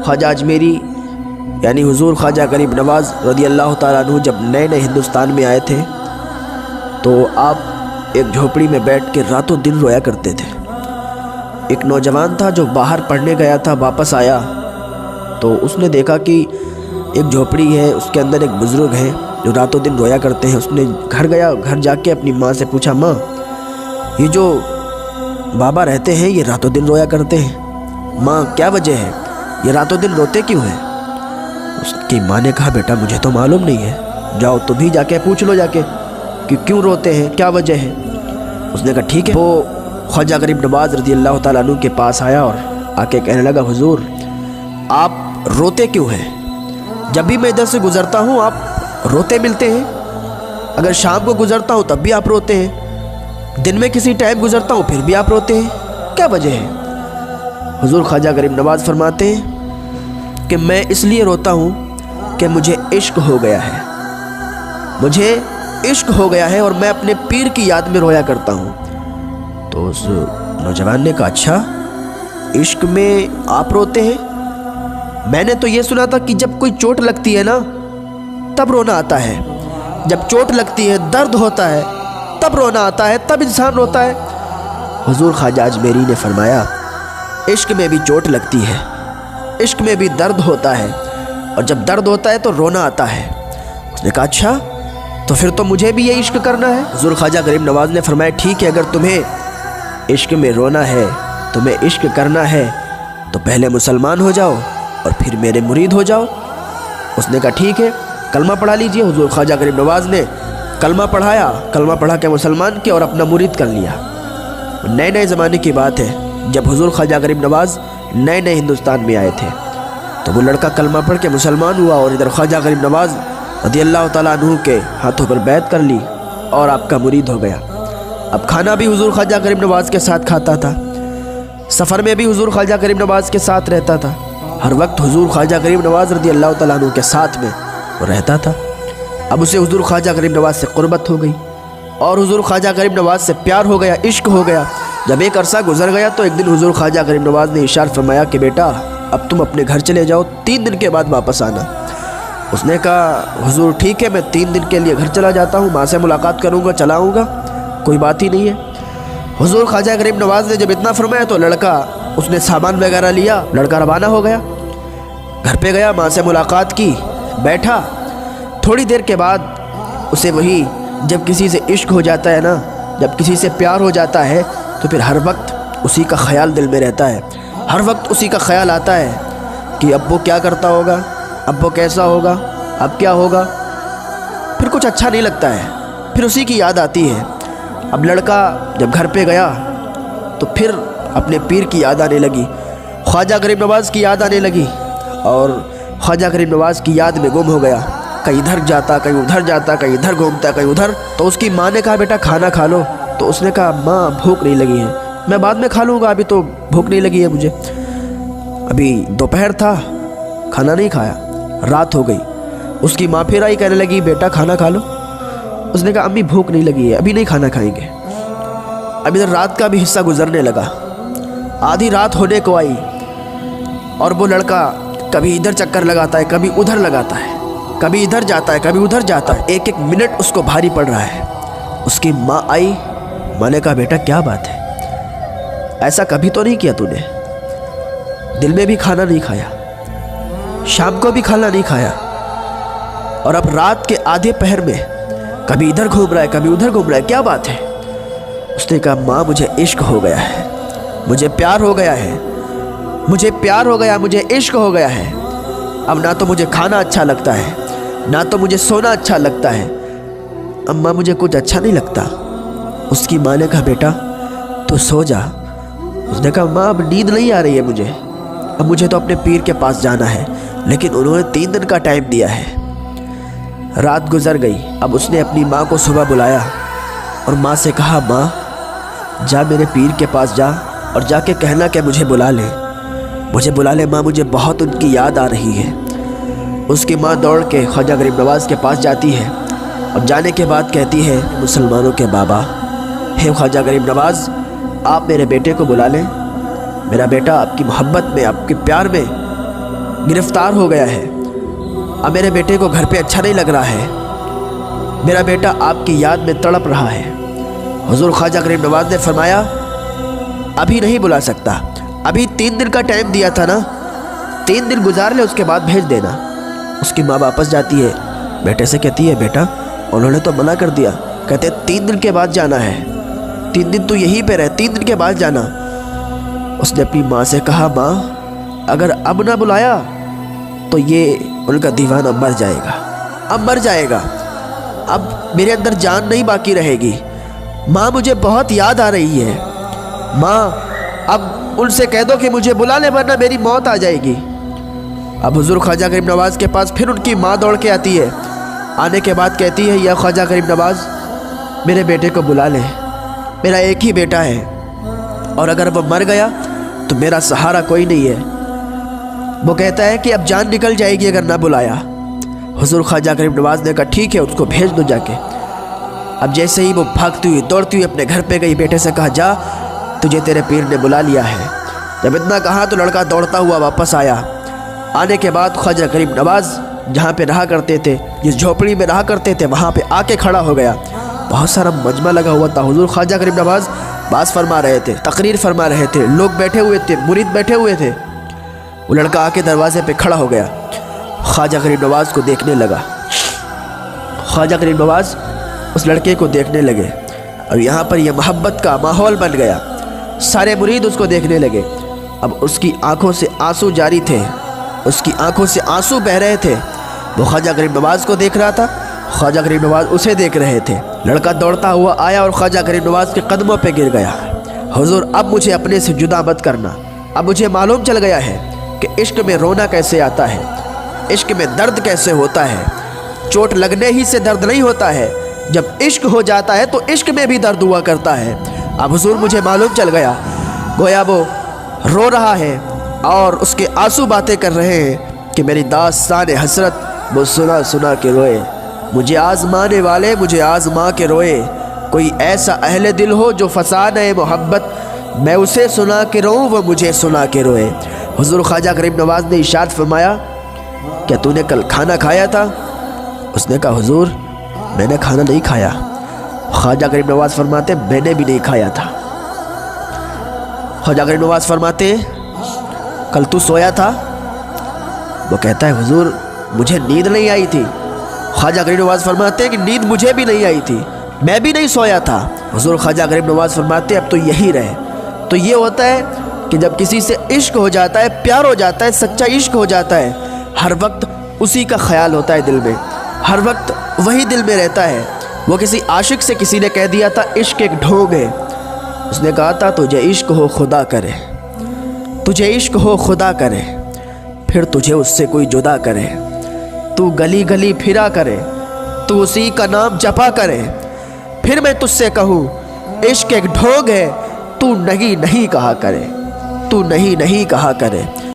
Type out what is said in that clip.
ख्वाजा अजमेरी यानी हुजूर ख्वाजा गरीब नवाज़ रज़ी अल्लाह ताला अन्हु जब नए नए हिंदुस्तान में आए थे तो आप एक झोपड़ी में बैठ के रातों दिन रोया करते थे। एक नौजवान था जो बाहर पढ़ने गया था, वापस आया तो उसने देखा कि एक झोपड़ी है, उसके अंदर एक बुज़ुर्ग है जो रातों दिन रोया करते हैं। उसने घर गया, घर जाके अपनी माँ से पूछा, माँ ये जो बाबा रहते हैं ये रातों दिन रोया करते हैं, माँ क्या वजह है, ये रातों दिन रोते क्यों हैं? उसकी माँ ने कहा, बेटा मुझे तो मालूम नहीं है, जाओ तुम भी जाके पूछ लो जाके कि क्यों रोते हैं, क्या वजह है। उसने कहा ठीक है। वो ख्वाजा गरीब नवाज़ रज़ी अल्लाह ताला अन्हु के पास आया और आके कहने लगा, हुजूर आप रोते क्यों हैं? जब भी मैं इधर से गुज़रता हूँ आप रोते मिलते हैं, अगर शाम को गुज़रता हूँ तब भी आप रोते हैं, दिन में किसी टाइम गुज़रता हूँ फिर भी आप रोते हैं, क्या वजह है? हुजूर ख्वाजा गरीब नवाज़ फरमाते हैं कि मैं इसलिए रोता हूँ कि मुझे इश्क हो गया है, मुझे इश्क हो गया है और मैं अपने पीर की याद में रोया करता हूँ। तो उस नौजवान ने कहा, अच्छा इश्क में आप रोते हैं? मैंने तो ये सुना था कि जब कोई चोट लगती है ना तब रोना आता है, जब चोट लगती है दर्द होता है तब रोना आता है, तब इंसान रोता है। हुजूर ख्वाजा अजमेरी ने फरमाया, इश्क में भी चोट लगती है, इश्क में भी दर्द होता है और जब दर्द होता है तो रोना आता है। उसने कहा अच्छा तो फिर तो मुझे भी ये इश्क करना है। हुजूर ख्वाजा गरीब नवाज़ ने फरमाया, ठीक है, अगर तुम्हें इश्क में रोना है, तुम्हें इश्क करना है तो पहले मुसलमान हो जाओ और फिर मेरे मुरीद हो जाओ। उसने कहा ठीक है, कलमा पढ़ा लीजिए। हुजूर ख्वाजा गरीब नवाज़ ने कलमा पढ़ाया, कलमा पढ़ा के मुसलमान किया और अपना मुरीद कर लिया। नए नए ज़माने की बात है, जब हुजूर ख्वाजा गरीब नवाज़ नए नए हिंदुस्तान में आए थे तो वो लड़का कलमा पढ़ के मुसलमान हुआ और इधर ख्वाजा गरीब नवाज़ रज़ी अल्लाह ताला अन्हु के हाथों पर बैत कर ली और आपका मुरीद हो गया। अब खाना भी हुजूर ख्वाजा गरीब नवाज़ के साथ खाता था, सफ़र में भी हुजूर ख्वाजा गरीब नवाज़ के साथ रहता था, हर वक्त हुजूर ख्वाजा गरीब नवाज़ रज़ी अल्लाह ताला अन्हु के साथ में वो रहता था। अब उसे हुजूर ख्वाजा गरीब नवाज़ से क़ुर्बत हो गई और हुजूर ख्वाजा गरीब नवाज़ से प्यार हो गया, इश्क हो गया। जब एक अरसा गुजर गया तो एक दिन हुजूर ख्वाजा गरीब नवाज़ ने इशारा फरमाया कि बेटा अब तुम अपने घर चले जाओ, 3 दिन के बाद वापस आना। उसने कहा, हुजूर ठीक है, मैं 3 दिन के लिए घर चला जाता हूँ, माँ से मुलाकात करूँगा, चला आऊँगा, कोई बात ही नहीं है। हुजूर ख्वाजा गरीब नवाज़ ने जब इतना फरमाया तो लड़का, उसने सामान वगैरह लिया, लड़का रवाना हो गया, घर पे गया, माँ से मुलाकात की, बैठा। थोड़ी देर के बाद उसे वही, जब किसी से इश्क हो जाता है ना, जब किसी से प्यार हो जाता है तो फिर हर वक्त उसी का ख्याल दिल में रहता है, हर वक्त उसी का ख्याल आता है कि अब वो क्या करता होगा, अब वो कैसा होगा, अब क्या होगा। फिर कुछ अच्छा नहीं लगता है, फिर उसी की याद आती है। अब लड़का जब घर पे गया तो फिर अपने पीर की याद आने लगी, ख्वाजा गरीब नवाज़ की याद आने लगी और ख्वाजा गरीब नवाज़ की याद में गुम हो गया, कहीं इधर जाता, कहीं उधर जाता, कहीं इधर घूमता, कहीं उधर। तो उसकी माँ ने कहा, बेटा खाना खा लो। तो उसने कहा, माँ भूख नहीं लगी है, मैं बाद में खा लूँगा, अभी तो भूख नहीं लगी है मुझे। अभी दोपहर था, खाना नहीं खाया, रात हो गई। उसकी माँ फिर आई, कहने लगी, बेटा खाना खा लो। उसने कहा, अम्मी भूख नहीं लगी है, अभी नहीं खाना खाएंगे। अब इधर रात का भी हिस्सा गुजरने लगा, आधी रात होने को आई और वो लड़का कभी इधर चक्कर लगाता है, कभी उधर लगाता है, कभी इधर जाता है, कभी उधर जाता है, एक एक मिनट उसको भारी पड़ रहा है। उसकी माँ आई, माँ ने कहा, बेटा क्या बात है, ऐसा कभी तो नहीं किया तूने, दिन में भी खाना नहीं खाया, शाम को भी खाना नहीं खाया और अब रात के आधे पहर में कभी इधर घूम रहा है, कभी उधर घूम रहा है, क्या बात है? उसने कहा, माँ मुझे इश्क हो गया है, मुझे प्यार हो गया है, मुझे प्यार हो गया, मुझे इश्क हो गया है। अब ना तो मुझे खाना अच्छा लगता है, ना तो मुझे सोना अच्छा लगता है, अम्मा मुझे कुछ अच्छा नहीं लगता। उसकी माँ ने कहा, बेटा तो सो जा। उसने कहा, माँ अब नींद नहीं आ रही है मुझे, अब मुझे तो अपने पीर के पास जाना है, लेकिन उन्होंने 3 दिन का टाइम दिया है। रात गुजर गई। अब उसने अपनी माँ को सुबह बुलाया और माँ से कहा, माँ जा मेरे पीर के पास जा और जाके कहना कि मुझे बुला ले, मुझे बुला ले माँ, मुझे बहुत उनकी याद आ रही है। उसकी माँ दौड़ के ख्वाजा गरीब नवाज़ के पास जाती है और जाने के बाद कहती है, मुसलमानों के बाबा, हे ख्वाजा गरीब नवाज़, आप मेरे बेटे को बुला लें, मेरा बेटा आपकी मोहब्बत में, आपके प्यार में गिरफ्तार हो गया है। अब मेरे बेटे को घर पे अच्छा नहीं लग रहा है। मेरा बेटा आपकी याद में तड़प रहा है। हुजूर ख्वाजा गरीब नवाज ने फरमाया, अभी नहीं बुला सकता, अभी 3 दिन का टाइम दिया था ना, 3 दिन गुजार ले, उसके बाद भेज देना। उसकी माँ वापस जाती है, बेटे से कहती है, बेटा उन्होंने तो मना कर दिया, कहते 3 दिन के बाद जाना है, 3 दिन तो यहीं पे रहे, 3 दिन के बाद जाना। उसने अपनी माँ से कहा, माँ अगर अब ना बुलाया तो ये उनका दीवाना मर जाएगा, अब मर जाएगा, अब मेरे अंदर जान नहीं बाकी रहेगी। माँ मुझे बहुत याद आ रही है, माँ अब उनसे कह दो कि मुझे बुला ले वरना मेरी मौत आ जाएगी। अब हुजूर ख्वाजा गरीब नवाज़ के पास फिर उनकी माँ दौड़ के आती है। आने के बाद कहती है, या ख्वाजा गरीब नवाज़ मेरे बेटे को बुला ले, मेरा एक ही बेटा है और अगर वो मर गया तो मेरा सहारा कोई नहीं है। वो कहता है कि अब जान निकल जाएगी अगर ना बुलाया। हुजूर ख्वाजा गरीब नवाज़ ने कहा, ठीक है उसको भेज दो जाके। अब जैसे ही वो भागती हुई दौड़ती हुई अपने घर पे गई, बेटे से कहा, जा तुझे तेरे पीर ने बुला लिया है। जब इतना कहा तो लड़का दौड़ता हुआ वापस आया। आने के बाद ख्वाजा गरीब नवाज़ जहाँ पे रहा करते थे, जिस झोपड़ी में रहा करते थे, वहाँ पे आके खड़ा हो गया। बहुत सारा मजमा लगा हुआ था। हुजूर ख्वाजा गरीब नवाज़ बात फरमा रहे थे, तकरीर फरमा रहे थे, लोग बैठे हुए थे, मुरीद बैठे हुए थे। वो लड़का आके दरवाजे पे खड़ा हो गया, ख्वाजा गरीब नवाज़ को देखने लगा। ख्वाजा गरीब नवाज़ उस लड़के को देखने लगे और यहाँ पर यह मोहब्बत का माहौल बन गया। सारे मुरीद उसको देखने लगे। अब उसकी आंखों से आंसू जारी थे, उसकी आंखों से आंसू बह रहे थे। वो ख्वाजा गरीब नवाज़ को देख रहा था, ख्वाजा गरीब नवाज़ उसे देख रहे थे। लड़का दौड़ता हुआ आया और ख्वाजा गरीब नवाज़ के कदमों पे गिर गया। हुजूर अब मुझे अपने से जुदा मत करना, अब मुझे मालूम चल गया है कि इश्क में रोना कैसे आता है, इश्क में दर्द कैसे होता है। चोट लगने ही से दर्द नहीं होता है, जब इश्क हो जाता है तो इश्क में भी दर्द हुआ करता है। अब हुजूर मुझे मालूम चल गया, गोया वो रो रहा है और उसके आंसू बातें कर रहे हैं कि मेरी दास्तान हसरत वो सुना सुना के रोए, मुझे आज़माने वाले मुझे आज़मा के रोए। कोई ऐसा अहले दिल हो जो फसाने मोहब्बत, मैं उसे सुना के रोऊं वो मुझे सुना के रोए। हुजूर ख्वाजा गरीब नवाज़ ने इरशाद फरमाया, क्या तूने कल खाना खाया था? उसने कहा, हुजूर मैंने खाना नहीं खाया। ख्वाजा गरीब नवाज़ फरमाते, मैंने भी नहीं खाया था। ख्वाजा गरीब नवाज़ फरमाते, कल तू सोया था? वो कहता है, हुजूर मुझे नींद नहीं आई थी। ख्वाजा गरीब नवाज़ फरमाते कि नींद मुझे भी नहीं आई थी, मैं भी नहीं सोया था। हुजूर ख्वाजा गरीब नवाज़ फरमाते, अब तो यही रहे। तो ये होता है कि जब किसी से इश्क हो जाता है, प्यार हो जाता है, सच्चा इश्क हो जाता है, हर वक्त उसी का ख्याल होता है दिल में, हर वक्त वही दिल में रहता है। वो किसी आशिक से किसी ने कह दिया था, इश्क एक ढोंग है। उसने कहा था, तुझे इश्क हो खुदा करे, तुझे इश्क हो खुदा करे, फिर तुझे उससे कोई जुदा करे। तू गली गली फिरा करे, तू उसी का नाम जपा करे, फिर मैं तुझसे कहूँ इश्क एक ढोंग है, तू नहीं नहीं कहा करे, तू नहीं नहीं कहा करे।